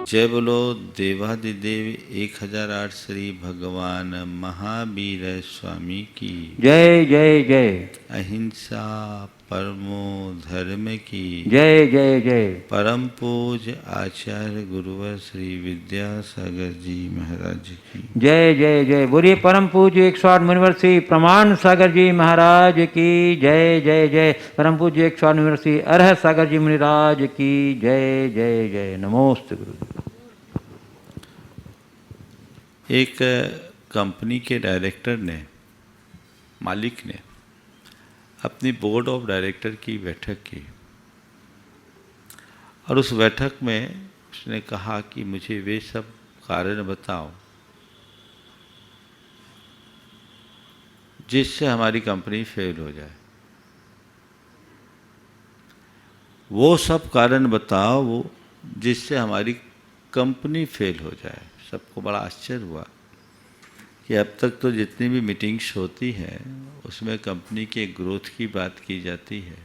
जय बोलो देवादिदेव 1008 श्री भगवान महावीर स्वामी की जय जय जय। अहिंसा परमो धर्म की जय जय जय। परम पूज आचार्य गुरुवर श्री विद्यासागर जी महाराज की जय जय जय। बोलिए परम पूज्य 108 मुनिवर श्री प्रमाण सागर जी महाराज की जय जय जय। परम पूज्य 108 मुनिवर श्री अरहत सागर जी महाराज की जय जय जय। नमोस्तु गुरु। एक कंपनी के डायरेक्टर ने, मालिक ने अपनी बोर्ड ऑफ डायरेक्टर की बैठक की और उस बैठक में उसने कहा कि मुझे वे सब कारण बताओ जिससे हमारी कंपनी फेल हो जाए। वो सब कारण बताओ वो जिससे हमारी कंपनी फेल हो जाए। सबको बड़ा आश्चर्य हुआ कि अब तक तो जितनी भी मीटिंग्स होती हैं उसमें कंपनी के ग्रोथ की बात की जाती है।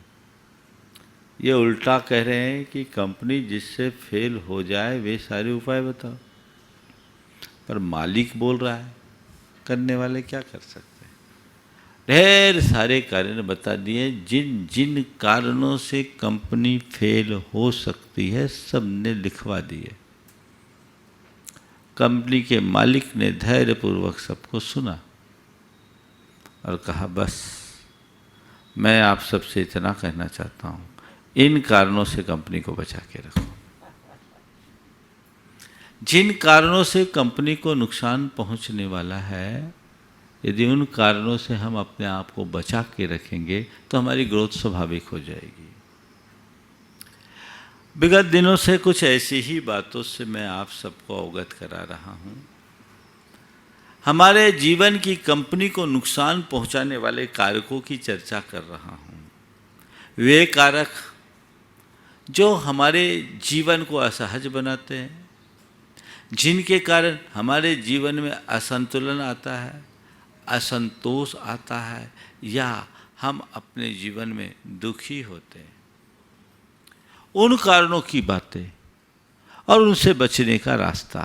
ये उल्टा कह रहे हैं कि कंपनी जिससे फेल हो जाए वे सारे उपाय बताओ। पर मालिक बोल रहा है, करने वाले क्या कर सकते हैं। ढेर सारे कारण बता दिए, जिन जिन कारणों से कंपनी फेल हो सकती है सब ने लिखवा दिए। कंपनी के मालिक ने धैर्यपूर्वक सबको सुना और कहा, बस मैं आप सबसे इतना कहना चाहता हूँ, इन कारणों से कंपनी को बचा के रखो। जिन कारणों से कंपनी को नुकसान पहुँचने वाला है, यदि उन कारणों से हम अपने आप को बचा के रखेंगे तो हमारी ग्रोथ स्वाभाविक हो जाएगी। विगत दिनों से कुछ ऐसी ही बातों से मैं आप सबको अवगत करा रहा हूँ। हमारे जीवन की कंपनी को नुकसान पहुँचाने वाले कारकों की चर्चा कर रहा हूँ। वे कारक जो हमारे जीवन को असहज बनाते हैं, जिनके कारण हमारे जीवन में असंतुलन आता है, असंतोष आता है या हम अपने जीवन में दुखी होते हैं, उन कारणों की बातें और उनसे बचने का रास्ता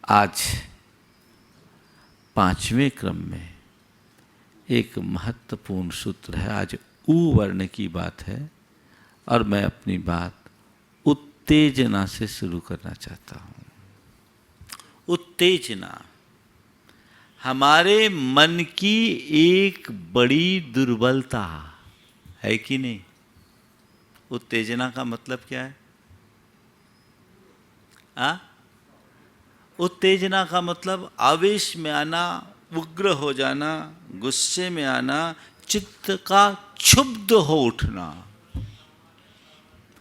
आज 5वें क्रम में एक महत्वपूर्ण सूत्र है। आज ऊ वर्ण की बात है और मैं अपनी बात उत्तेजना से शुरू करना चाहता हूँ। उत्तेजना हमारे मन की एक बड़ी दुर्बलता है कि नहीं। उत्तेजना का मतलब क्या है? उत्तेजना का मतलब आवेश में आना, उग्र हो जाना, गुस्से में आना, चित्त का क्षुब्ध हो उठना,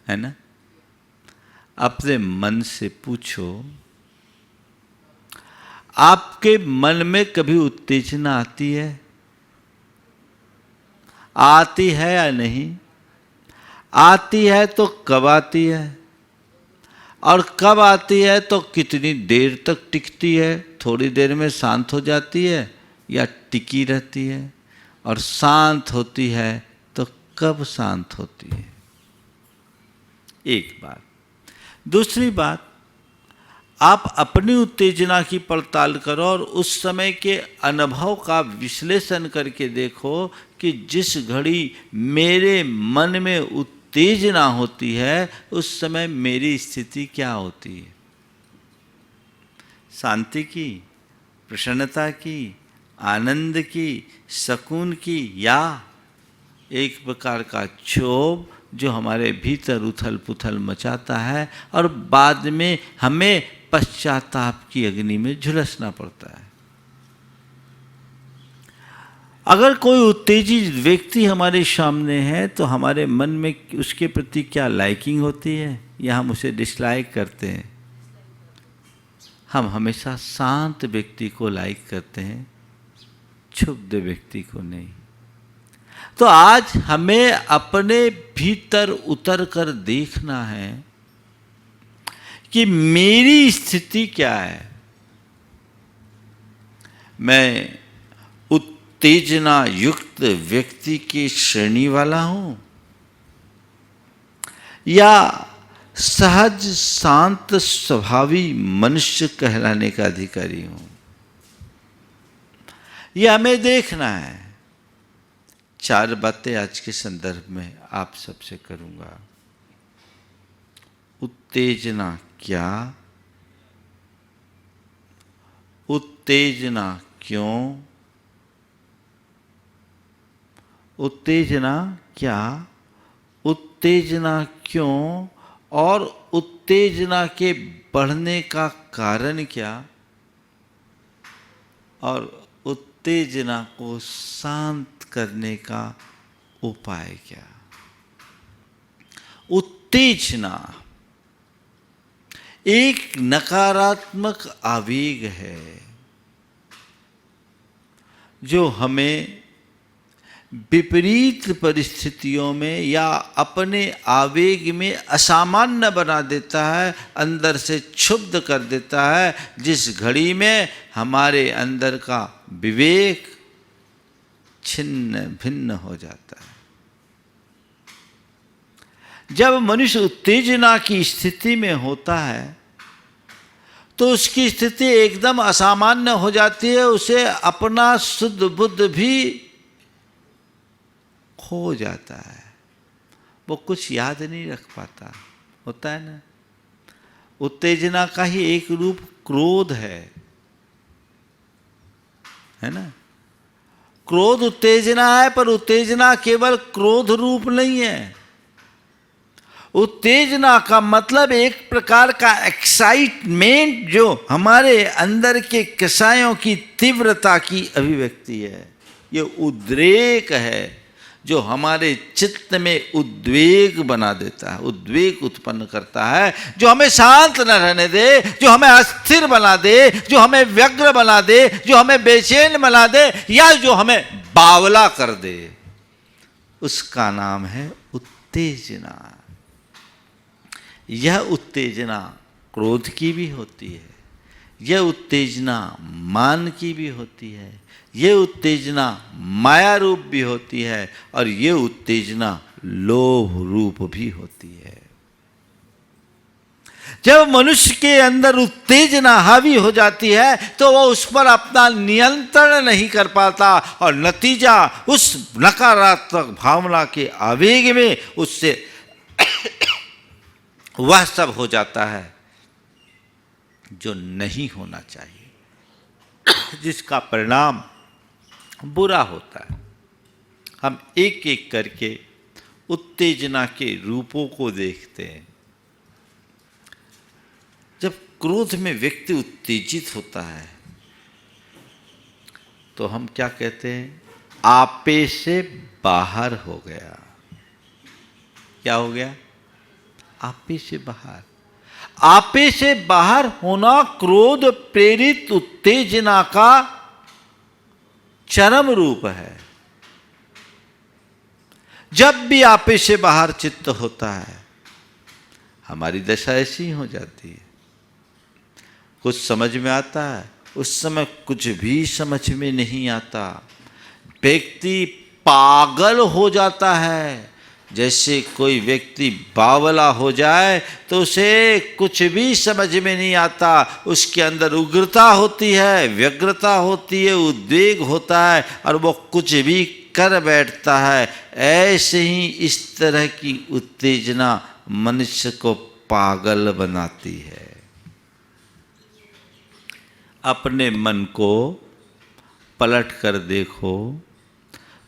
है ना। अपने मन से पूछो, आपके मन में कभी उत्तेजना आती है? आती है या नहीं? आती है तो कब आती है, और कब आती है तो कितनी देर तक टिकती है? थोड़ी देर में शांत हो जाती है या टिकी रहती है? और शांत होती है तो कब शांत होती है? एक बात। दूसरी बात, आप अपनी उत्तेजना की पड़ताल करो और उस समय के अनुभव का विश्लेषण करके देखो कि जिस घड़ी मेरे मन में उत्तेजना होती है उस समय मेरी स्थिति क्या होती है। शांति की, प्रसन्नता की, आनंद की, सुकून की, या एक प्रकार का क्षोभ जो हमारे भीतर उथल पुथल मचाता है और बाद में हमें पश्चाताप की अग्नि में झुलसना पड़ता है। अगर कोई उत्तेजित व्यक्ति हमारे सामने है तो हमारे मन में उसके प्रति क्या लाइकिंग होती है या हम उसे डिसलाइक करते हैं? हम हमेशा शांत व्यक्ति को लाइक करते हैं, क्षुब्ध व्यक्ति को नहीं। तो आज हमें अपने भीतर उतर कर देखना है कि मेरी स्थिति क्या है। मैं उत्तेजना युक्त व्यक्ति की श्रेणी वाला हूं या सहज शांत स्वभावी मनुष्य कहलाने का अधिकारी हूं। यह हमें देखना है। 4 बातें आज के संदर्भ में आप सबसे करूंगा। उत्तेजना क्या, उत्तेजना क्यों, उत्तेजना क्या, उत्तेजना क्यों, और उत्तेजना के बढ़ने का कारण क्या, और उत्तेजना को शांत करने का उपाय क्या। उत्तेजना एक नकारात्मक आवेग है जो हमें विपरीत परिस्थितियों में या अपने आवेग में असामान्य बना देता है, अंदर से क्षुब्ध कर देता है, जिस घड़ी में हमारे अंदर का विवेक छिन्न भिन्न हो जाता है। जब मनुष्य उत्तेजना की स्थिति में होता है तो उसकी स्थिति एकदम असामान्य हो जाती है, उसे अपना शुद्ध बुद्ध भी खो जाता है, वो कुछ याद नहीं रख पाता। होता है ना। उत्तेजना का ही एक रूप क्रोध है ना। क्रोध उत्तेजना है, पर उत्तेजना केवल क्रोध रूप नहीं है। उत्तेजना का मतलब एक प्रकार का एक्साइटमेंट जो हमारे अंदर के कषायों की तीव्रता की अभिव्यक्ति है। ये उद्रेक है जो हमारे चित्त में उद्वेग बना देता है, उद्वेग उत्पन्न करता है, जो हमें शांत न रहने दे, जो हमें अस्थिर बना दे, जो हमें व्यग्र बना दे, जो हमें बेचैन बना दे, या जो हमें बावला कर दे। उसका नाम है उत्तेजना। यह उत्तेजना क्रोध की भी होती है, यह उत्तेजना मान की भी होती है, यह उत्तेजना माया रूप भी होती है, और यह उत्तेजना लोभ रूप भी होती है। जब मनुष्य के अंदर उत्तेजना हावी हो जाती है तो वह उस पर अपना नियंत्रण नहीं कर पाता, और नतीजा उस नकारात्मक भावना के आवेग में उससे वह सब हो जाता है जो नहीं होना चाहिए, जिसका परिणाम बुरा होता है। हम एक एक करके उत्तेजना के रूपों को देखते हैं। जब क्रोध में व्यक्ति उत्तेजित होता है तो हम क्या कहते हैं? आपे से बाहर हो गया। क्या हो गया? आपे से बाहर। आपे से बाहर होना क्रोध प्रेरित उत्तेजना का चरम रूप है। जब भी आपे से बाहर चित्त होता है हमारी दशा ऐसी ही हो जाती है। कुछ समझ में आता है, उस समय कुछ भी समझ में नहीं आता। व्यक्ति पागल हो जाता है। जैसे कोई व्यक्ति बावला हो जाए तो उसे कुछ भी समझ में नहीं आता। उसके अंदर उग्रता होती है, व्यग्रता होती है, उद्वेग होता है, और वो कुछ भी कर बैठता है। ऐसे ही इस तरह की उत्तेजना मनुष्य को पागल बनाती है। अपने मन को पलट कर देखो,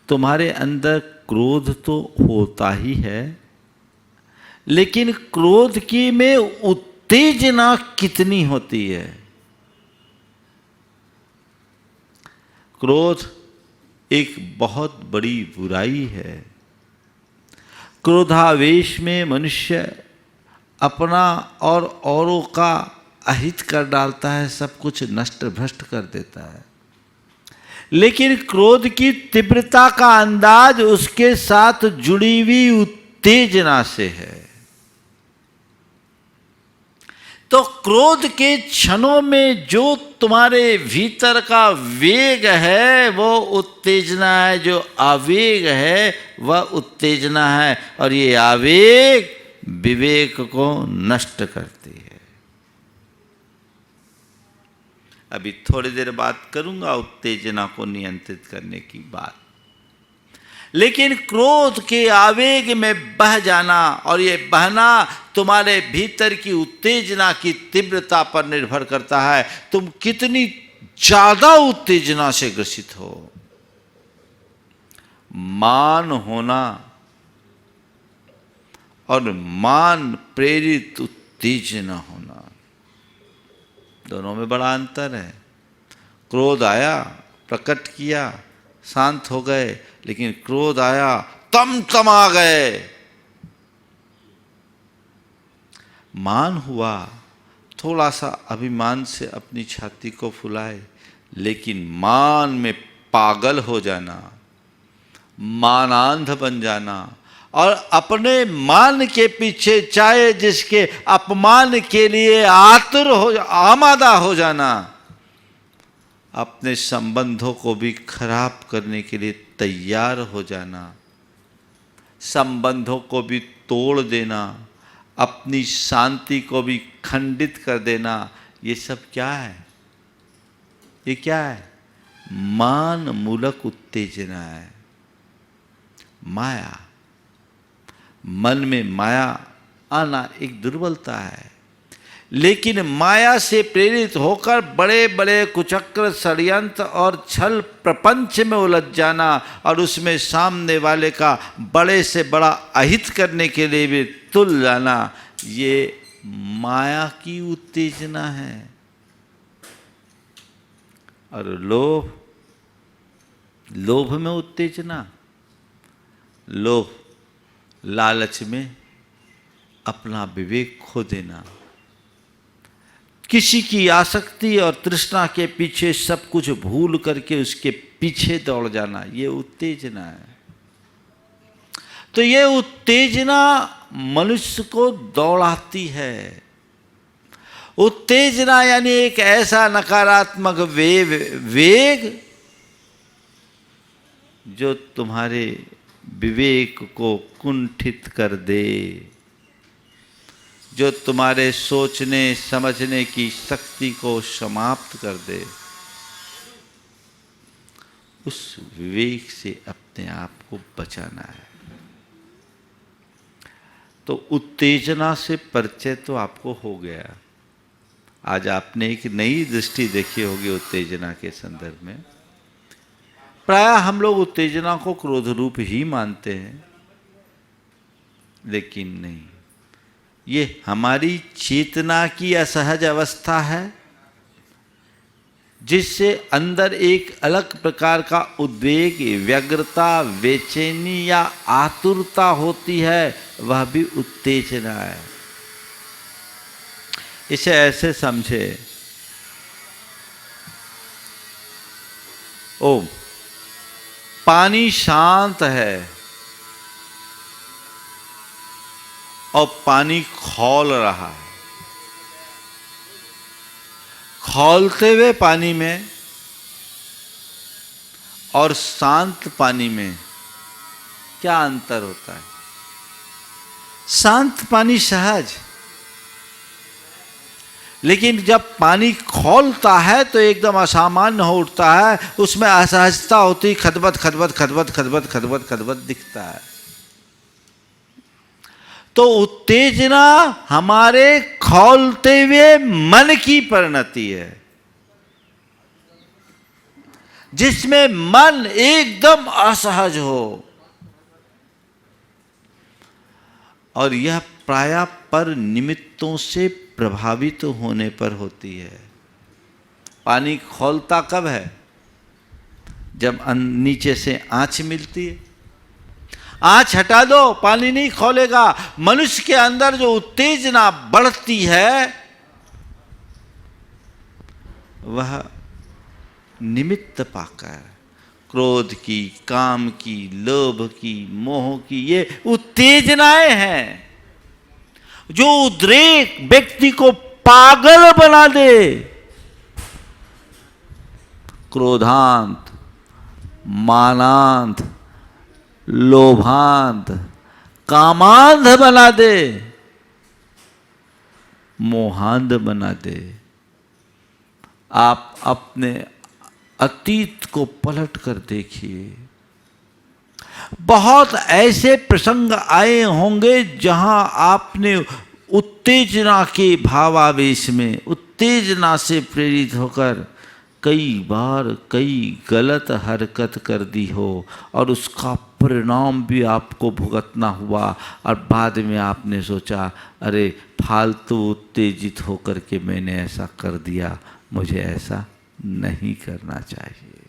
तुम्हारे अंदर क्रोध तो होता ही है, लेकिन क्रोध की में उत्तेजना कितनी होती है? क्रोध एक बहुत बड़ी बुराई है। क्रोधावेश में मनुष्य अपना और औरों का अहित कर डालता है, सब कुछ नष्ट भ्रष्ट कर देता है। लेकिन क्रोध की तीव्रता का अंदाज उसके साथ जुड़ी हुई उत्तेजना से है। तो क्रोध के क्षणों में जो तुम्हारे भीतर का वेग है वो उत्तेजना है, जो आवेग है वह उत्तेजना है। और ये आवेग विवेक को नष्ट करती है। अभी थोड़ी देर बात करूंगा उत्तेजना को नियंत्रित करने की बात। लेकिन क्रोध के आवेग में बह जाना, और ये बहना तुम्हारे भीतर की उत्तेजना की तीव्रता पर निर्भर करता है, तुम कितनी ज्यादा उत्तेजना से ग्रसित हो। मान होना और मान प्रेरित उत्तेजना होना, दोनों में बड़ा अंतर है। क्रोध आया, प्रकट किया, शांत हो गए, लेकिन क्रोध आया, तमा गए। मान हुआ, थोड़ा सा अभिमान से अपनी छाती को फुलाए, लेकिन मान में पागल हो जाना, मानांध बन जाना, और अपने मान के पीछे चाहे जिसके अपमान के लिए आतुर हो, आमादा हो जाना, अपने संबंधों को भी खराब करने के लिए तैयार हो जाना, संबंधों को भी तोड़ देना, अपनी शांति को भी खंडित कर देना, ये सब क्या है? ये क्या है? मान मूलक उत्तेजना है, माया। मन में माया आना एक दुर्बलता है, लेकिन माया से प्रेरित होकर बड़े बड़े कुचक्र, षड्यंत्र और छल प्रपंच में उलझ जाना, और उसमें सामने वाले का बड़े से बड़ा अहित करने के लिए भी तुल जाना, ये माया की उत्तेजना है। और लोभ, लोभ में उत्तेजना, लोभ लालच में अपना विवेक खो देना, किसी की आसक्ति और तृष्णा के पीछे सब कुछ भूल करके उसके पीछे दौड़ जाना, ये उत्तेजना है। तो ये उत्तेजना मनुष्य को दौड़ाती है। उत्तेजना यानी एक ऐसा नकारात्मक वेग जो तुम्हारे विवेक को कुंठित कर दे, जो तुम्हारे सोचने समझने की शक्ति को समाप्त कर दे। उस विवेक से अपने आप को बचाना है। तो उत्तेजना से परिचय तो आपको हो गया। आज आपने एक नई दृष्टि देखी होगी उत्तेजना के संदर्भ में। प्रायः हम लोग उत्तेजना को क्रोध रूप ही मानते हैं, लेकिन नहीं, ये हमारी चेतना की असहज अवस्था है, जिससे अंदर एक अलग प्रकार का उद्वेग, व्यग्रता, बेचैनी या आतुरता होती है, वह भी उत्तेजना है। इसे ऐसे समझे, ओ पानी शांत है और पानी खौल रहा है। खौलते हुए पानी में और शांत पानी में क्या अंतर होता है? शांत पानी सहज, लेकिन जब पानी खौलता है तो एकदम असामान्य हो उठता है, उसमें असहजता होती, खदबद खदबद खदबद खदबद खदबद खदबद दिखता है। तो उत्तेजना हमारे खौलते हुए मन की परिणति है, जिसमें मन एकदम असहज हो, और यह प्रायः पर निमित्तों से प्रभावित होने पर होती है। पानी खौलता कब है? जब नीचे से आंच मिलती है। आंच हटा दो, पानी नहीं खौलेगा। मनुष्य के अंदर जो उत्तेजना बढ़ती है, वह निमित्त पाकर क्रोध की, काम की, लोभ की, मोह की, ये उत्तेजनाएं हैं जो उद्रेक व्यक्ति को पागल बना दे। क्रोधांत, मानांत, लोभांत, कामांध बना दे। मोहांध बना दे। आप अपने अतीत को पलट कर देखिए, बहुत ऐसे प्रसंग आए होंगे जहां आपने उत्तेजना के भावावेश में, उत्तेजना से प्रेरित होकर कई बार कई गलत हरकत कर दी हो और उसका परिणाम भी आपको भुगतना हुआ, और बाद में आपने सोचा अरे फालतू उत्तेजित होकर के मैंने ऐसा कर दिया, मुझे ऐसा नहीं करना चाहिए।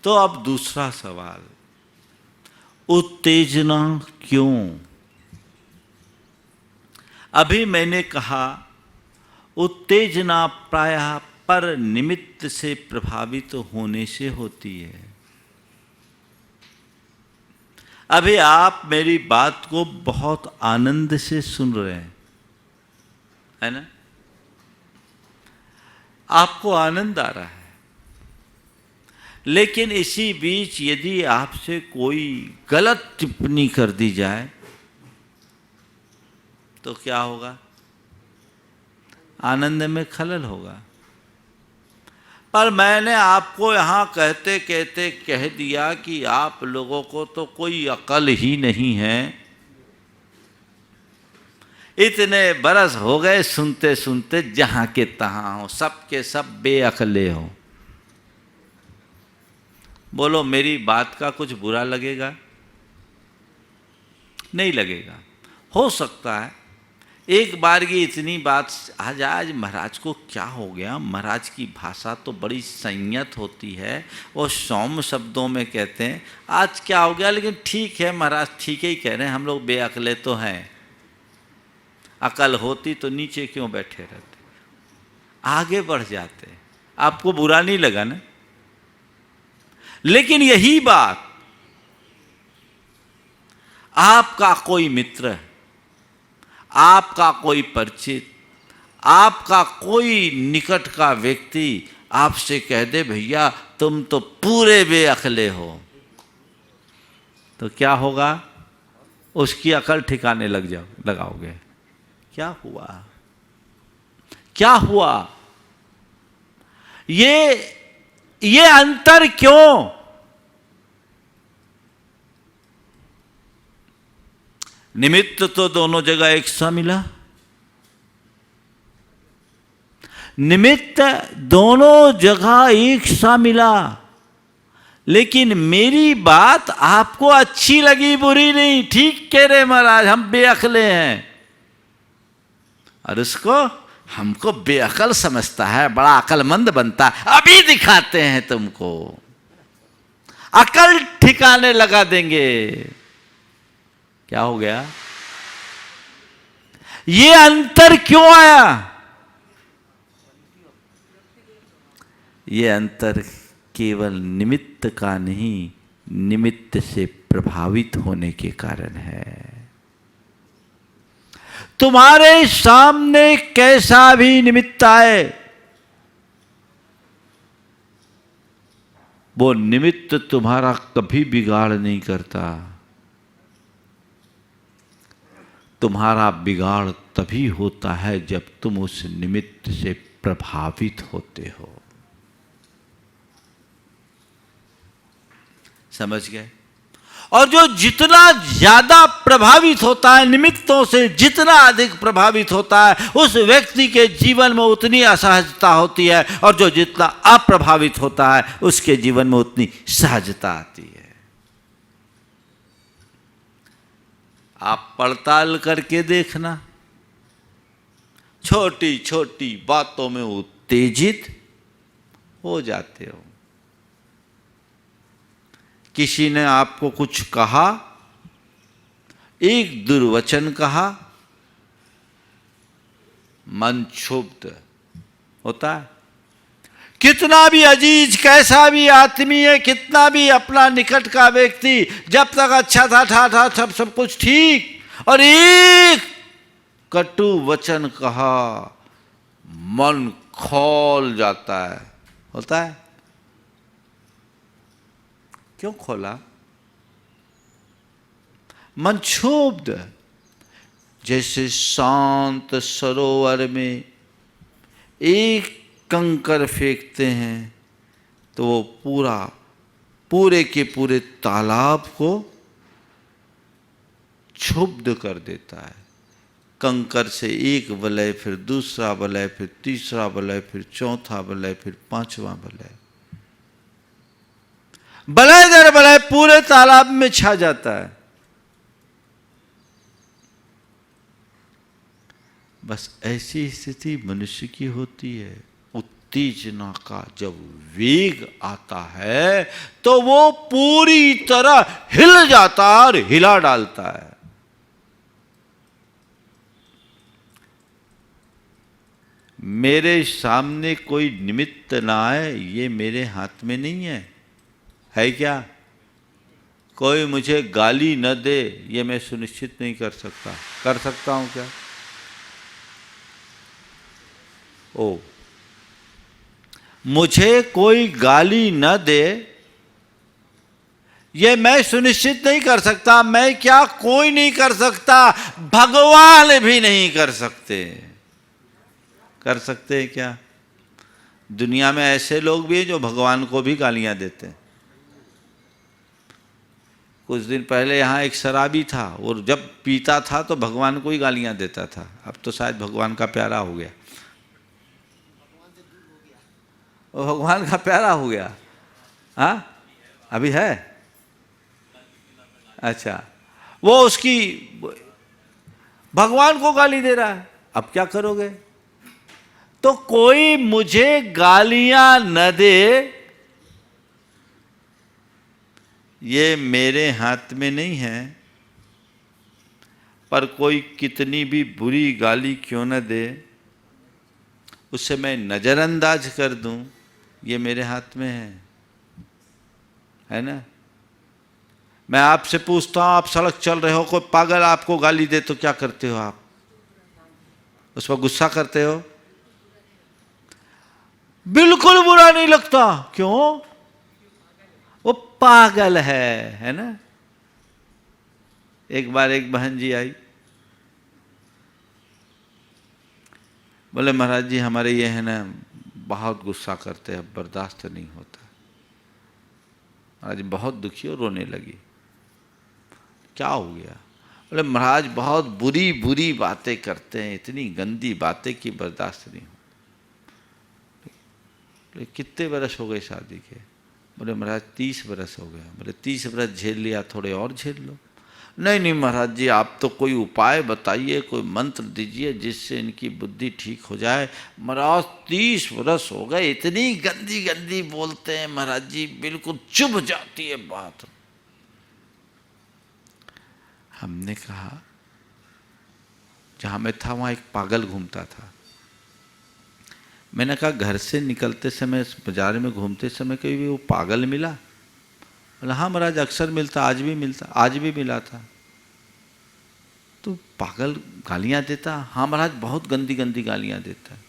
तो अब दूसरा सवाल, उत्तेजना क्यों? अभी मैंने कहा उत्तेजना प्रायः पर निमित्त से प्रभावित होने से होती है। अभी आप मेरी बात को बहुत आनंद से सुन रहे हैं, है ना? आपको आनंद आ रहा है, लेकिन इसी बीच यदि आपसे कोई गलत टिप्पणी कर दी जाए तो क्या होगा? आनंद में खलल होगा। पर मैंने आपको यहाँ कहते कहते कह दिया कि आप लोगों को तो कोई अकल ही नहीं है। इतने बरस हो गए सुनते सुनते, जहाँ के तहाँ हो, सब के सब बेअकले हो। बोलो मेरी बात का कुछ बुरा लगेगा? नहीं लगेगा। हो सकता है एक बार की इतनी बात आज महाराज को क्या हो गया, महाराज की भाषा तो बड़ी संयत होती है, वो सौम्य शब्दों में कहते हैं आज क्या हो गया, लेकिन ठीक है महाराज, ठीक ही कह रहे हैं, हम लोग बेअकले तो हैं, अकल होती तो नीचे क्यों बैठे रहते, आगे बढ़ जाते। आपको बुरा नहीं लगा ना? लेकिन यही बात आपका कोई मित्र, आपका कोई परिचित, आपका कोई निकट का व्यक्ति आपसे कह दे भैया तुम तो पूरे बेअकले हो, तो क्या होगा? उसकी अकल ठिकाने लगाओगे। क्या हुआ? क्या हुआ? ये अंतर क्यों? निमित्त तो दोनों जगह एक सा मिला, निमित्त दोनों जगह एक सा मिला, लेकिन मेरी बात आपको अच्छी लगी, बुरी नहीं। ठीक कह रहे महाराज, हम बेअकले हैं, और उसको हमको बेअकल समझता है, बड़ा अकलमंद बनता है। अभी दिखाते हैं तुमको, अकल ठिकाने लगा देंगे। क्या हो गया? ये अंतर क्यों आया? ये अंतर केवल निमित्त का नहीं, निमित्त से प्रभावित होने के कारण है। तुम्हारे सामने कैसा भी निमित्त आए, वो निमित्त तुम्हारा कभी बिगाड़ नहीं करता। तुम्हारा बिगाड़ तभी होता है जब तुम उस निमित्त से प्रभावित होते हो। समझ गए? और जो जितना ज्यादा प्रभावित होता है निमित्तों से, जितना अधिक प्रभावित होता है, उस व्यक्ति के जीवन में उतनी असहजता होती है, और जो जितना अप्रभावित होता है उसके जीवन में उतनी सहजता आती है। आप पड़ताल करके देखना, छोटी छोटी बातों में उत्तेजित हो जाते हो। किसी ने आपको कुछ कहा, एक दुर्वचन कहा, मन क्षुब्ध होता है। कितना भी अजीज, कैसा भी आत्मीय, कितना भी अपना निकट का व्यक्ति, जब तक अच्छा था सब कुछ ठीक, और एक कटु वचन कहा, मन खौल जाता है। होता है? क्यों खोला? मन क्षुब्ध। जैसे शांत सरोवर में एक कंकर फेंकते हैं तो वो पूरे के पूरे तालाब को क्षुब्ध कर देता है। कंकर से एक वलय, फिर दूसरा वलय, फिर तीसरा वलय, फिर चौथा वलय, फिर पांचवा वलय, वलय दर वलय पूरे तालाब में छा जाता है। बस ऐसी स्थिति मनुष्य की होती है। उत्तेजना का जब वेग आता है तो वो पूरी तरह हिल जाता है और हिला डालता है। मेरे सामने कोई निमित्त ना आए, ये मेरे हाथ में नहीं है क्या? कोई मुझे गाली न दे, ये मैं सुनिश्चित नहीं कर सकता। कर सकता हूं क्या? मुझे कोई गाली न दे, ये मैं सुनिश्चित नहीं कर सकता। मैं क्या, कोई नहीं कर सकता, भगवान भी नहीं कर सकते। कर सकते हैं क्या? दुनिया में ऐसे लोग भी हैं जो भगवान को भी गालियां देते हैं। कुछ दिन पहले यहाँ एक शराबी था और जब पीता था तो भगवान को ही गालियां देता था। अब तो शायद भगवान का प्यारा हो गया। वो भगवान का प्यारा हो गया। हाँ, अभी है? अच्छा, वो उसकी भगवान को गाली दे रहा है। अब क्या करोगे? तो कोई मुझे गालियां न दे, ये मेरे हाथ में नहीं है। पर कोई कितनी भी बुरी गाली क्यों न दे, उसे मैं नजरअंदाज कर दूं, ये मेरे हाथ में है ना? मैं आपसे पूछता हूं, आप सड़क चल रहे हो, कोई पागल आपको गाली दे तो क्या करते हो आप? उस पर गुस्सा करते हो? बिल्कुल बुरा नहीं लगता। क्यों? वो पागल है ना? एक बार एक बहन जी आई, बोले महाराज जी हमारे ये है ना बहुत गुस्सा करते हैं, बर्दाश्त नहीं होता। महाराज बहुत दुखी और रोने लगी। क्या हो गया? बोले महाराज बहुत बुरी बुरी बातें करते हैं, इतनी गंदी बातें कि बर्दाश्त नहीं हो। बोले कितने बरस हो गए शादी के? बोले महाराज 30 बरस हो गए। बोले 30 बरस झेल लिया, थोड़े और झेल लो। नहीं महाराज जी आप तो कोई उपाय बताइए, कोई मंत्र दीजिए जिससे इनकी बुद्धि ठीक हो जाए। महाराज 30 बरस हो गए, इतनी गंदी गंदी बोलते हैं महाराज जी, बिल्कुल चुभ जाती है बात। हमने कहा, जहां मैं था वहां एक पागल घूमता था। मैंने कहा घर से निकलते समय, बाजार में घूमते समय कभी भी वो पागल मिला? बोला हाँ महाराज अक्सर मिलता, आज भी मिलता, आज भी मिला था। तो पागल गालियां देता? हाँ महाराज बहुत गंदी गंदी गालियां देता है।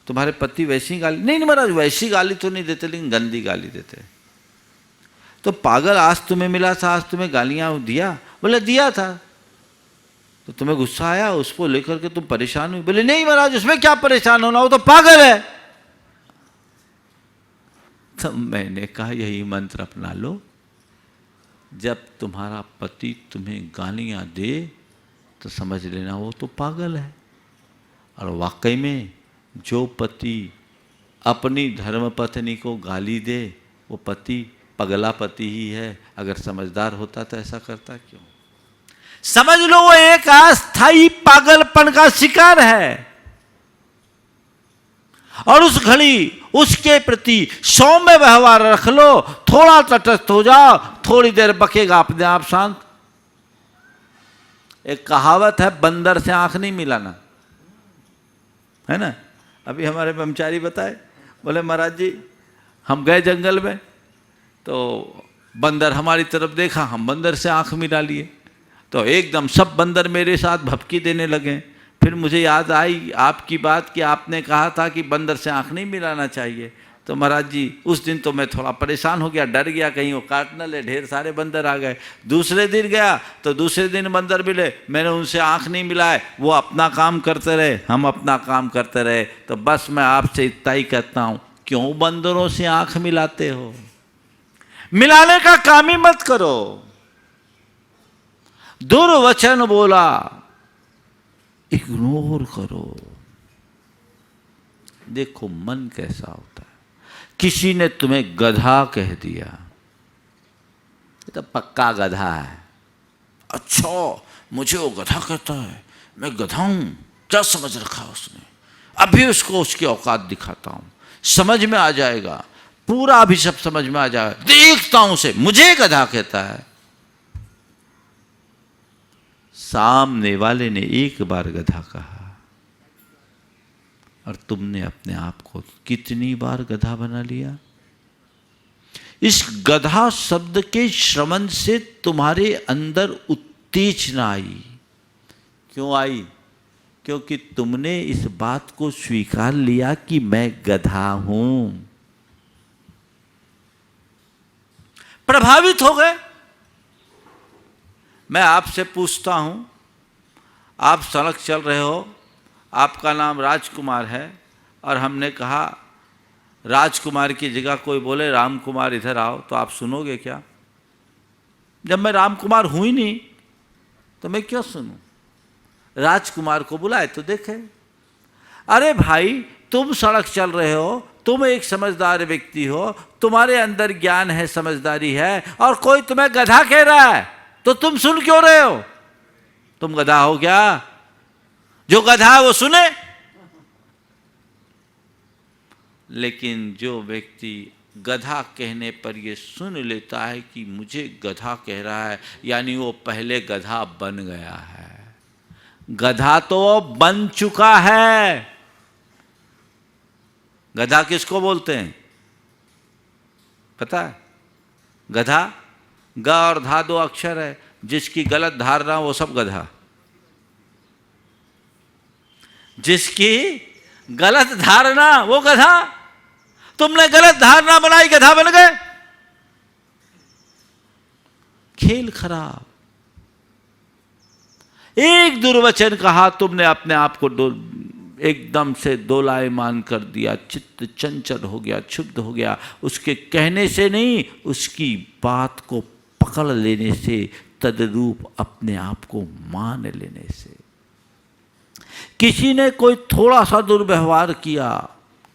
तुम्हारे पति वैसी गाली? नहीं महाराज वैसी गाली तो नहीं देते, लेकिन गंदी गाली देते। तो पागल आज तुम्हें मिला था, आज तुम्हें गालियां दिया? बोले दिया था। तो तुम्हें गुस्सा आया, उसको लेकर के तुम परेशान हुई? बोले नहीं महाराज उसमें क्या परेशान होना, वो तो पागल है। तो मैंने कहा यही मंत्र अपना लो, जब तुम्हारा पति तुम्हें गालियां दे तो समझ लेना वो तो पागल है। और वाकई में जो पति अपनी धर्मपत्नी को गाली दे वो पति पगला पति ही है। अगर समझदार होता तो ऐसा करता क्यों? समझ लो वो एक अस्थायी पागलपन का शिकार है। और उस घड़ी उसके प्रति सौम्य व्यवहार रख लो, थोड़ा तटस्थ हो जाओ, थोड़ी देर बकेगा अपने आप शांत। एक कहावत है, बंदर से आंख नहीं मिलाना, है ना? अभी हमारे ब्रह्मचारी बताए, बोले महाराज जी हम गए जंगल में तो बंदर हमारी तरफ देखा, हम बंदर से आंख मिला लिए तो एकदम सब बंदर मेरे साथ भपकी देने लगे। फिर मुझे याद आई आपकी बात कि आपने कहा था कि बंदर से आंख नहीं मिलाना चाहिए। तो महाराज जी उस दिन तो मैं थोड़ा परेशान हो गया, डर गया कहीं वो काट न ले, ढेर सारे बंदर आ गए। दूसरे दिन गया तो दूसरे दिन बंदर मिले, मैंने उनसे आंख नहीं मिलाए, वो अपना काम करते रहे, हम अपना काम करते रहे। तो बस मैं आपसे इतना ही कहता हूँ, क्यों बंदरों से आंख मिलाते हो? मिलाने का काम ही मत करो। दुर्वचन बोला, इग्नोर करो। देखो मन कैसा होता है। किसी ने तुम्हें गधा कह दिया, ये तो पक्का गधा है। अच्छा मुझे वो गधा कहता है, मैं गधा हूं, क्या समझ रखा उसने? अभी उसको उसकी औकात दिखाता हूं, समझ में आ जाएगा, पूरा अभी सब समझ में आ जाएगा। देखता हूं उसे, मुझे गधा कहता है। सामने वाले ने एक बार गधा कहा और तुमने अपने आप को कितनी बार गधा बना लिया। इस गधा शब्द के श्रवण से तुम्हारे अंदर उत्तेजना आई। क्यों आई? क्योंकि तुमने इस बात को स्वीकार लिया कि मैं गधा हूं। प्रभावित हो गए। मैं आपसे पूछता हूं, आप सड़क चल रहे हो, आपका नाम राजकुमार है और हमने कहा राजकुमार की जगह कोई बोले रामकुमार इधर आओ, तो आप सुनोगे क्या? जब मैं रामकुमार हूं ही नहीं तो मैं क्यों सुनूं? राजकुमार को बुलाए तो देखे। अरे भाई तुम सड़क चल रहे हो, तुम एक समझदार व्यक्ति हो, तुम्हारे अंदर ज्ञान है, समझदारी है, और कोई तुम्हें गधा कह रहा है तो तुम सुन क्यों रहे हो? तुम गधा हो क्या? जो गधा है वो सुने। लेकिन जो व्यक्ति गधा कहने पर ये सुन लेता है कि मुझे गधा कह रहा है, यानी वो पहले गधा बन गया है। गधा तो वो बन चुका है। गधा किसको बोलते हैं पता है? गधा, ग और धा दो अक्षर है, जिसकी गलत धारणा वो सब गधा। जिसकी गलत धारणा वो गधा। तुमने गलत धारणा बनाई, गधा बन गए। खेल खराब। एक दुर्वचन कहा तुमने, अपने आप को एकदम से दोलायमान कर दिया, चित्त चंचल हो गया, क्षुब्ध हो गया। उसके कहने से नहीं, उसकी बात को पकड़ लेने से, तदरूप अपने आप को मान लेने से। किसी ने कोई थोड़ा सा दुर्व्यवहार किया,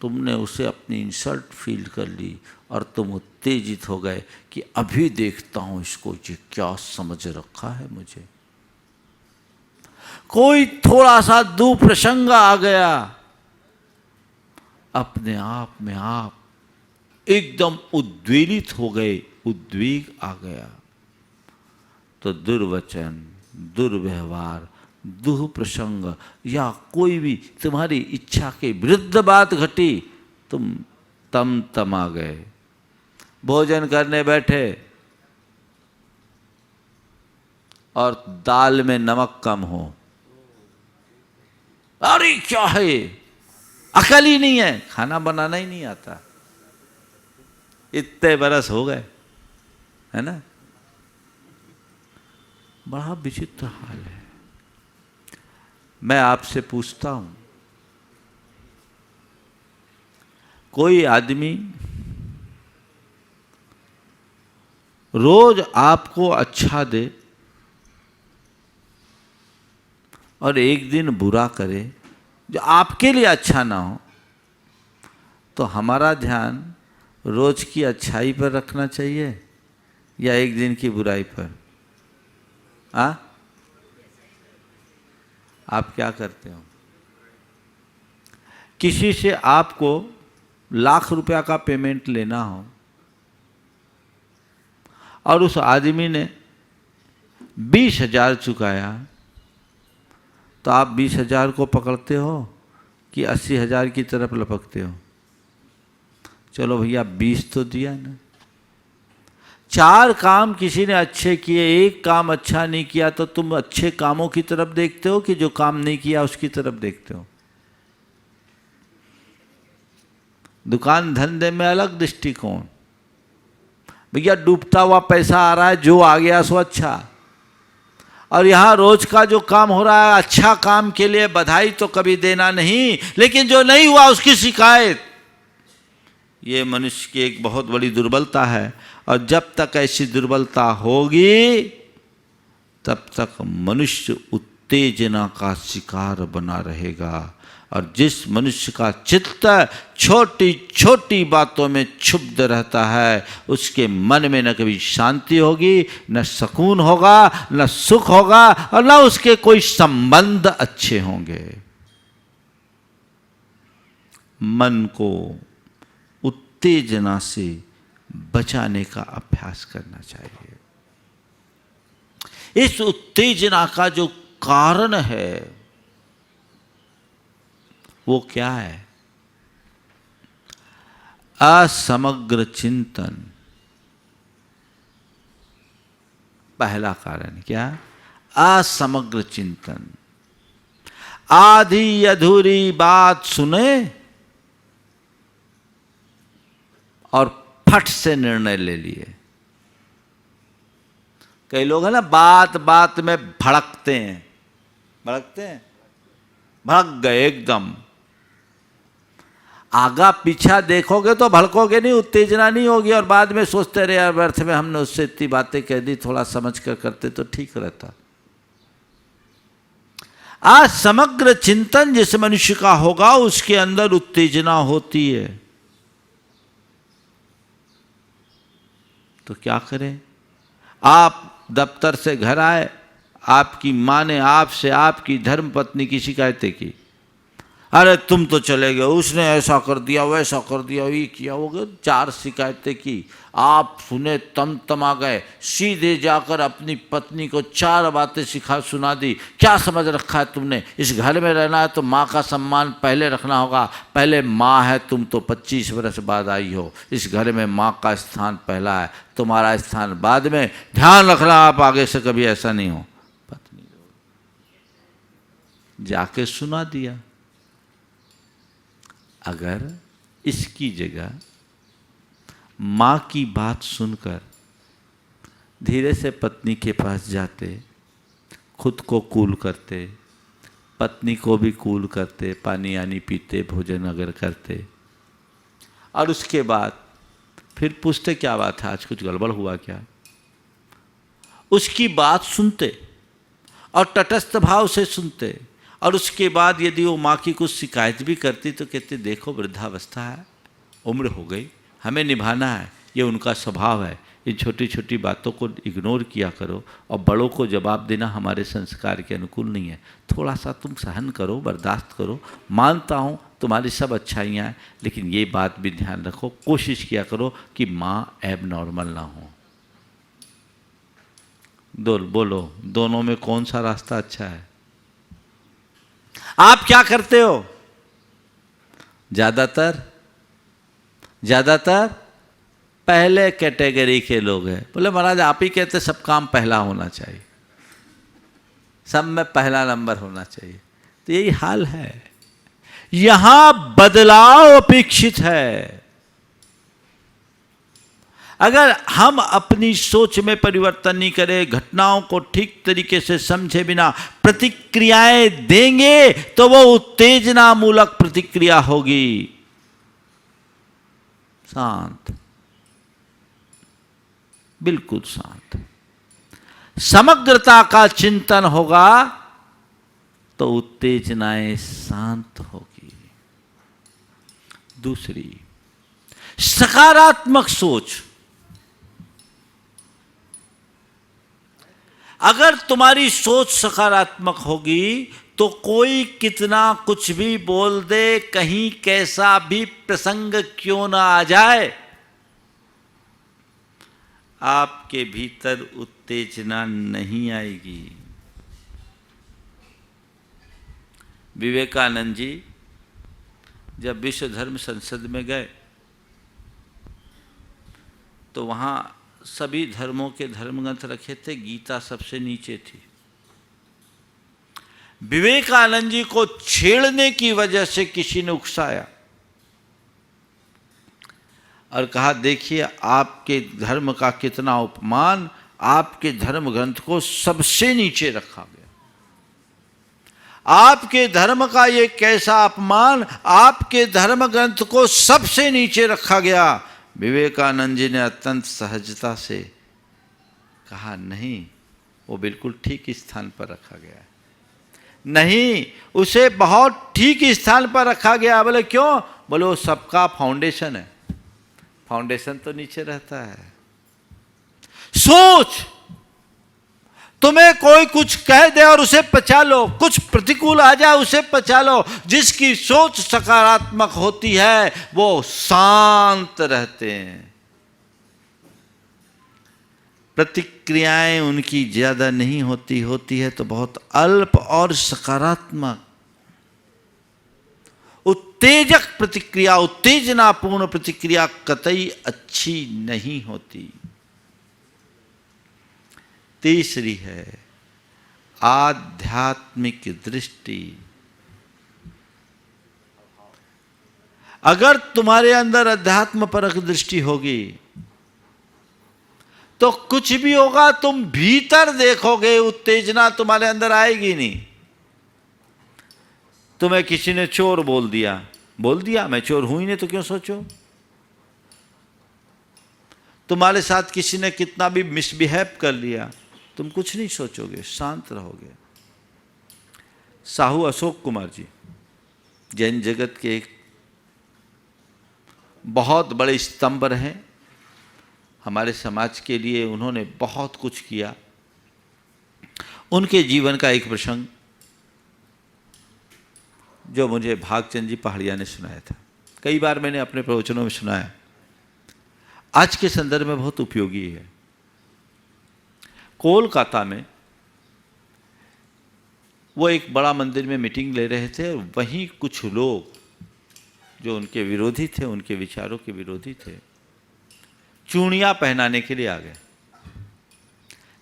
तुमने उसे अपनी इंसल्ट फील कर ली और तुम उत्तेजित हो गए कि अभी देखता हूं इसको, ये क्या समझ रखा है मुझे। कोई थोड़ा सा दुप्रसंग आ गया, अपने आप में आप एकदम उद्वेलित हो गए, उद्वेग आ गया। तो दुर्वचन, दुर्व्यवहार, दुप्रसंग या कोई भी तुम्हारी इच्छा के विरुद्ध बात घटी, तुम तमा गए। भोजन करने बैठे और दाल में नमक कम हो, अरे क्या है, अकल ही नहीं है, खाना बनाना ही नहीं आता। इतने बरस हो गए, है ना? बड़ा विचित्र हाल है। मैं आपसे पूछता हूं, कोई आदमी रोज आपको अच्छा दे और एक दिन बुरा करे, जो आपके लिए अच्छा ना हो, तो हमारा ध्यान रोज की अच्छाई पर रखना चाहिए या एक दिन की बुराई पर? आप क्या करते हो? किसी से आपको लाख रुपया का पेमेंट लेना हो और उस आदमी ने 20,000 चुकाया, तो आप 20,000 को पकड़ते हो कि 80,000 की तरफ लपकते हो? चलो भैया 20 तो दिया ना। 4 काम किसी ने अच्छे किए, एक काम अच्छा नहीं किया, तो तुम अच्छे कामों की तरफ देखते हो कि जो काम नहीं किया उसकी तरफ देखते हो? दुकान धंधे में अलग दृष्टिकोण, भैया डूबता हुआ पैसा आ रहा है, जो आ गया सो अच्छा। और यहाँ रोज का जो काम हो रहा है, अच्छा काम के लिए बधाई तो कभी देना नहीं, लेकिन जो नहीं हुआ उसकी शिकायत, ये मनुष्य की एक बहुत बड़ी दुर्बलता है। और जब तक ऐसी दुर्बलता होगी तब तक मनुष्य उत्तेजना का शिकार बना रहेगा। और जिस मनुष्य का चित्त छोटी छोटी बातों में क्षुब्ध रहता है, उसके मन में न कभी शांति होगी, न सुकून होगा, न सुख होगा, और न उसके कोई संबंध अच्छे होंगे। मन को उत्तेजना से बचाने का अभ्यास करना चाहिए। इस उत्तेजना का जो कारण है वो क्या है? असमग्र चिंतन। पहला कारण क्या? असमग्र चिंतन। आधी अधूरी बात सुने और फट से निर्णय ले लिए। कई लोग हैं ना, बात बात में भड़कते हैं, भड़क गए एकदम। आगा पीछा देखोगे तो भड़कोगे नहीं, उत्तेजना नहीं होगी, और बाद में सोचते रहे यार व्यर्थ में हमने उससे इतनी बातें कह दी, थोड़ा समझ कर करते तो ठीक रहता। आज समग्र चिंतन जिस मनुष्य का होगा उसके अंदर उत्तेजना होती है। तो क्या करें? आप दफ्तर से घर आए, आपकी माँ ने आपसे आपकी धर्मपत्नी की शिकायतें की, अरे तुम तो चले गए, उसने ऐसा कर दिया, वैसा कर दिया, ये किया, वो गया। 4 शिकायतें की, आप सुने तमा गए, सीधे जाकर अपनी पत्नी को 4 बातें सुना दी। क्या समझ रखा है तुमने? इस घर में रहना है तो माँ का सम्मान पहले रखना होगा। पहले माँ है, तुम तो 25 वर्ष बाद आई हो, इस घर में माँ का स्थान पहला है, तुम्हारा स्थान बाद में, ध्यान रखना आप आगे से कभी ऐसा नहीं हो। पत्नी जाके सुना दिया। अगर इसकी जगह माँ की बात सुनकर धीरे से पत्नी के पास जाते, खुद को कूल करते, पत्नी को भी कूल करते, पानी आनी पीते, भोजन अगर करते, और उसके बाद फिर पूछते क्या बात है, आज कुछ गड़बड़ हुआ क्या? उसकी बात सुनते और तटस्थ भाव से सुनते, और उसके बाद यदि वो माँ की कुछ शिकायत भी करती तो कहते देखो वृद्धावस्था है, उम्र हो गई, हमें निभाना है, ये उनका स्वभाव है, इन छोटी छोटी बातों को इग्नोर किया करो, और बड़ों को जवाब देना हमारे संस्कार के अनुकूल नहीं है, थोड़ा सा तुम सहन करो, बर्दाश्त करो, मानता हूँ तुम्हारी सब अच्छाइयाँ हैं, लेकिन ये बात भी ध्यान रखो, कोशिश किया करो कि माँ एब नॉर्मल ना हो। बोलो दोनों में कौन सा रास्ता अच्छा है? आप क्या करते हो? ज्यादातर पहले कैटेगरी के लोग हैं। बोले महाराज आप ही कहते सब काम पहला होना चाहिए, सब में पहला नंबर होना चाहिए। तो यही हाल है, यहां बदलाव अपेक्षित है। अगर हम अपनी सोच में परिवर्तन नहीं करें, घटनाओं को ठीक तरीके से समझे बिना प्रतिक्रियाएं देंगे तो वो उत्तेजना मूलक प्रतिक्रिया होगी। शांत, बिल्कुल शांत, समग्रता का चिंतन होगा तो उत्तेजनाएं शांत होगी। दूसरी, सकारात्मक सोच। अगर तुम्हारी सोच सकारात्मक होगी तो कोई कितना कुछ भी बोल दे, कहीं कैसा भी प्रसंग क्यों ना आ जाए, आपके भीतर उत्तेजना नहीं आएगी। विवेकानंद जी जब विश्व धर्म संसद में गए तो वहाँ सभी धर्मों के धर्मग्रंथ रखे थे, गीता सबसे नीचे थी। विवेकानंद जी को छेड़ने की वजह से किसी ने उकसाया, और कहा देखिए आपके धर्म का कितना अपमान, आपके धर्म ग्रंथ को सबसे नीचे रखा गया। आपके धर्म का ये कैसा अपमान, आपके धर्म ग्रंथ को सबसे नीचे रखा गया। विवेकानंद जी ने अत्यंत सहजता से कहा नहीं, वो बिल्कुल ठीक स्थान पर रखा गया है। नहीं, उसे बहुत ठीक स्थान पर रखा गया। बोले क्यों? बोले वो सबका फाउंडेशन है, फाउंडेशन तो नीचे रहता है। सोच, तुम्हें कोई कुछ कह दे और उसे पचा लो, कुछ प्रतिकूल आ जाए उसे पचा लो। जिसकी सोच सकारात्मक होती है वो शांत रहते हैं, प्रतिक्रियाएं उनकी ज्यादा नहीं होती, होती है तो बहुत अल्प और सकारात्मक। उत्तेजक प्रतिक्रिया, उत्तेजनापूर्ण प्रतिक्रिया कतई अच्छी नहीं होती। तीसरी है आध्यात्मिक दृष्टि। अगर तुम्हारे अंदर अध्यात्म परक दृष्टि होगी तो कुछ भी होगा तुम भीतर देखोगे, उत्तेजना तुम्हारे अंदर आएगी नहीं। तुम्हें किसी ने चोर बोल दिया, मैं चोर हूं ही नहीं तो क्यों सोचो। तुम्हारे साथ किसी ने कितना भी मिसबिहेव कर लिया, तुम कुछ नहीं सोचोगे, शांत रहोगे। साहू अशोक कुमार जी जैन जगत के एक बहुत बड़े स्तंभ हैं। हमारे समाज के लिए उन्होंने बहुत कुछ किया। उनके जीवन का एक प्रसंग जो मुझे भागचंद जी पहाड़िया ने सुनाया था, कई बार मैंने अपने प्रवचनों में सुनाया, आज के संदर्भ में बहुत उपयोगी है। कोलकाता में वो एक बड़ा मंदिर में मीटिंग ले रहे थे और वहीं कुछ लोग जो उनके विरोधी थे, उनके विचारों के विरोधी थे, चूड़ियां पहनाने के लिए आ गए।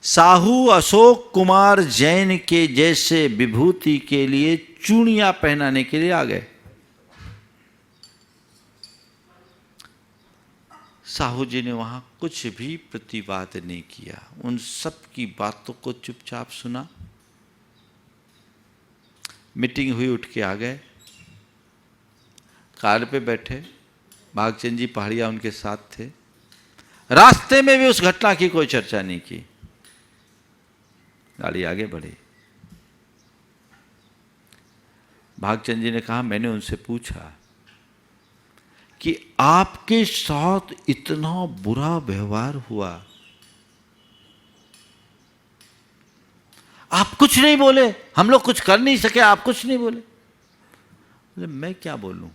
साहू अशोक कुमार जैन के जैसे विभूति के लिए चूड़ियां पहनाने के लिए आ गए। साहू जी ने वहां कुछ भी प्रतिवाद नहीं किया, उन सब की बातों को चुपचाप सुना। मीटिंग हुई, उठ के आ गए, कार पे बैठे, भागचंद जी पहाड़िया उनके साथ थे। रास्ते में भी उस घटना की कोई चर्चा नहीं की, गाड़ी आगे बढ़ी। भागचंद जी ने कहा, मैंने उनसे पूछा कि आपके साथ इतना बुरा व्यवहार हुआ, आप कुछ नहीं बोले, हम लोग कुछ कर नहीं सके, आप कुछ नहीं बोले। मैं क्या बोलूं,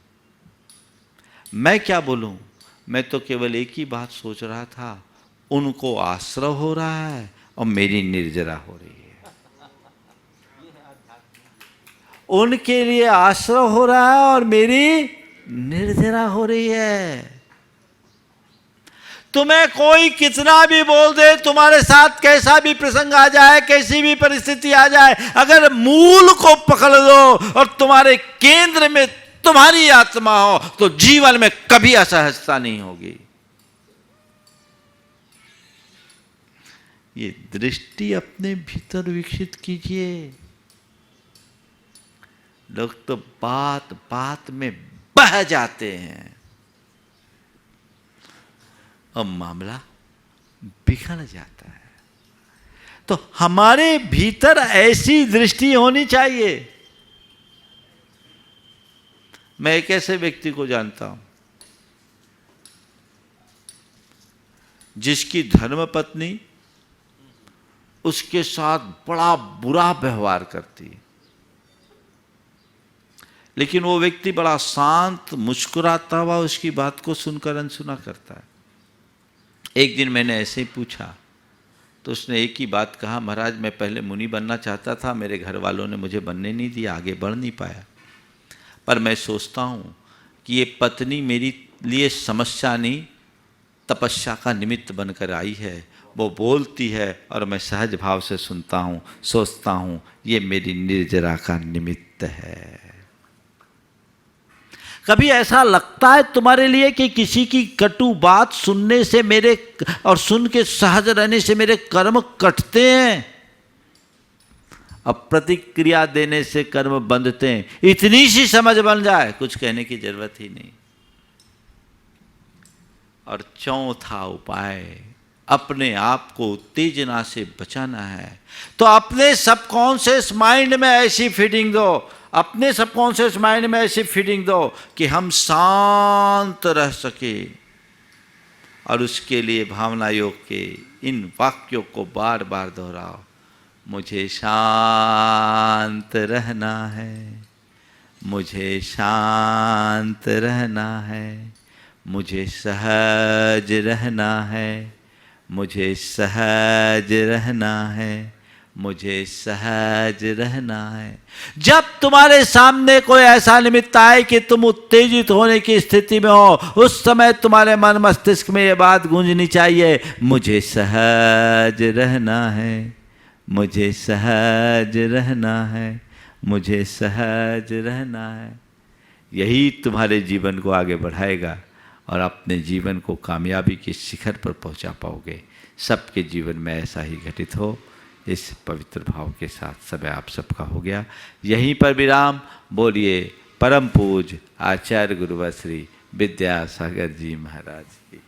मैं क्या बोलूं, मैं तो केवल एक ही बात सोच रहा था, उनको आश्रय हो रहा है और मेरी निर्जरा हो रही है। उनके लिए आश्रय हो रहा है और मेरी निर्जरा हो रही है। तुम्हें कोई कितना भी बोल दे, तुम्हारे साथ कैसा भी प्रसंग आ जाए, कैसी भी परिस्थिति आ जाए, अगर मूल को पकड़ लो और तुम्हारे केंद्र में तुम्हारी आत्मा हो तो जीवन में कभी असहजता नहीं होगी। ये दृष्टि अपने भीतर विकसित कीजिए। लोग तो बात बात में बह जाते हैं और मामला बिगड़ जाता है। तो हमारे भीतर ऐसी दृष्टि होनी चाहिए। मैं एक ऐसे व्यक्ति को जानता हूं जिसकी धर्मपत्नी उसके साथ बड़ा बुरा व्यवहार करती है, लेकिन वो व्यक्ति बड़ा शांत, मुस्कुराता हुआ उसकी बात को सुनकर अनसुना करता है। एक दिन मैंने ऐसे ही पूछा तो उसने एक ही बात कहा, महाराज मैं पहले मुनि बनना चाहता था, मेरे घर वालों ने मुझे बनने नहीं दिया, आगे बढ़ नहीं पाया। पर मैं सोचता हूँ कि ये पत्नी मेरी लिए समस्या नहीं, तपस्या का निमित्त बनकर आई है। वो बोलती है और मैं सहज भाव से सुनता हूँ, सोचता हूँ ये मेरी निर्जरा का निमित्त है। कभी ऐसा लगता है तुम्हारे लिए कि किसी की कटु बात सुनने से मेरे और सुन के सहज रहने से मेरे कर्म कटते हैं? अब प्रतिक्रिया देने से कर्म बंधते हैं। इतनी सी समझ बन जाए, कुछ कहने की जरूरत ही नहीं। और चौथा उपाय, अपने आप को उत्तेजना से बचाना है तो अपने सबकॉन्शियस माइंड में ऐसी फीडिंग दो, अपने सबकॉन्शियस माइंड में ऐसी फीडिंग दो कि हम शांत रह सके। और उसके लिए भावना योग के इन वाक्यों को बार बार दोहराओ। मुझे शांत रहना है, मुझे शांत रहना है, मुझे सहज रहना है, मुझे सहज रहना है, मुझे सहज रहना है। जब तुम्हारे सामने कोई ऐसा निमित्त आए कि तुम उत्तेजित होने की स्थिति में हो, उस समय तुम्हारे मन मस्तिष्क में ये बात गूंजनी चाहिए, मुझे सहज रहना है, मुझे सहज रहना है, मुझे सहज रहना है। यही तुम्हारे जीवन को आगे बढ़ाएगा और अपने जीवन को कामयाबी के शिखर पर पहुंचा पाओगे। सबके जीवन में ऐसा ही घटित हो, इस पवित्र भाव के साथ समय आप सबका हो गया। यहीं पर विराम। बोलिए परम पूज्य आचार्य गुरुवर श्री विद्यासागर जी महाराज की।